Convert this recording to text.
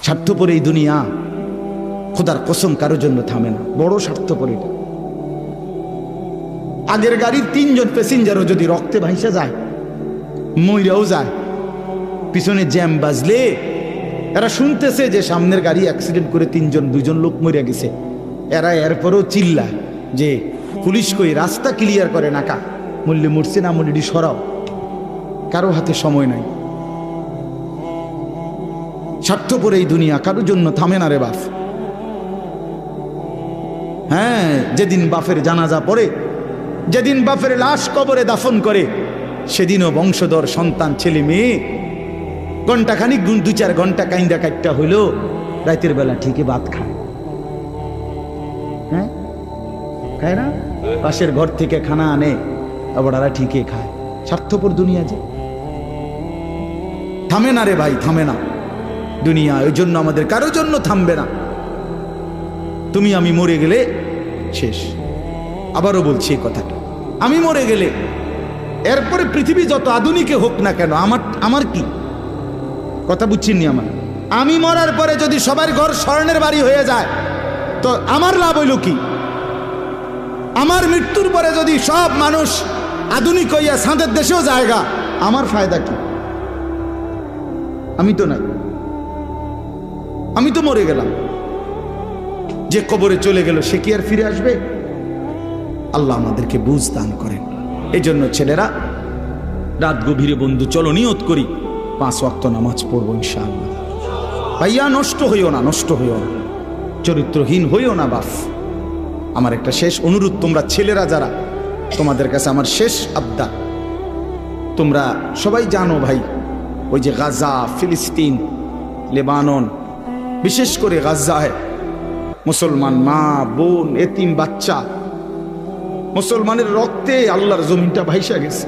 স্বার্থপর এই দুনিয়া, খোদার কসম কারো জন্য থামে না, বড় স্বার্থপর এটা। আগের গাড়ির 3 জন প্যাসেঞ্জারও যদি রক্তে ভাইসা যায়, মইরাও যায়, পিছনে জ্যাম বাজলে এরা শুনতেছে যে সামনের গাড়ি অ্যাক্সিডেন্ট করে 2 জন লোক মরে গেছে, এরা এরপরও চিল্লায় যে পুলিশ কই, রাস্তা ক্লিয়ার করে নাকা, মূল্যে মরছে না মূল্যটি সরাও। কারো হাতে সময় নাই। স্বার্থপর এই দুনিয়া, কারোর জন্য থামে না রে বাপ। হ্যাঁ, যেদিন বাপের জানাজা পড়ে, যেদিন বাপের লাশ কবরে দাফন করে, সেদিনও বংশধর সন্তান ছেলে মেয়ে ঘন্টাখানিক 2-4 ঘন্টা কাইন্দা কাটটা হইলো, রাতের বেলা ঠিকই ভাত খায়। হ্যাঁ, খায় না? পাশের ঘর থেকে খানা আনে, আবার ওরা ঠিকই খায়। স্বার্থপর দুনিয়া যে, থামে না রে ভাই, থামে না দুনিয়া। ওই জন্য আমাদের কারোর জন্য থামবে না। তুমি আমি মরে গেলে শেষ। আবারও বলছি এই কথাটা, আমি মরে গেলে এরপরে পৃথিবী যত আধুনিকে হোক না কেন, আমার কি কথা বুঝছেননি? আমি মরার পরে যদি সবার ঘর স্বর্ণের বাড়ি হয়ে যায়, তো আমার লাভ হইল কি? আমার মৃত্যুর পরে যদি সব মানুষ আধুনিক হইয়া চাঁদের দেশেও জায়গা, আমার ফায়দা কি? আমি তো নাই, আমি তো মরে গেলাম। যে কবরে চলে গেল সে কি আর ফিরে আসবে? আল্লাহ আমাদেরকে বুঝ দান করেন। এই জন্য ছেলেরা, রাত গভীরে বন্ধু চলো নিয়ত করি 5 ওয়াক্ত নামাজ পড়বো ইনশাআল্লাহ। ভাইয়া নষ্ট হইও না, নষ্ট হইও না, চরিত্রহীন হইও না বাপ। আমার একটা শেষ অনুরোধ, তোমরা ছেলেরা যারা, তোমাদের কাছে আমার শেষ আবদার, তোমরা সবাই জানো ভাই, ওই যে গাজা, ফিলিস্তিন, লেবানন, বিশেষ করে গাজায় মুসলমান মা বোন, এতিম বাচ্চা, মুসলমানের রক্তে আল্লাহর জমিনটা ভাইসা গেছে।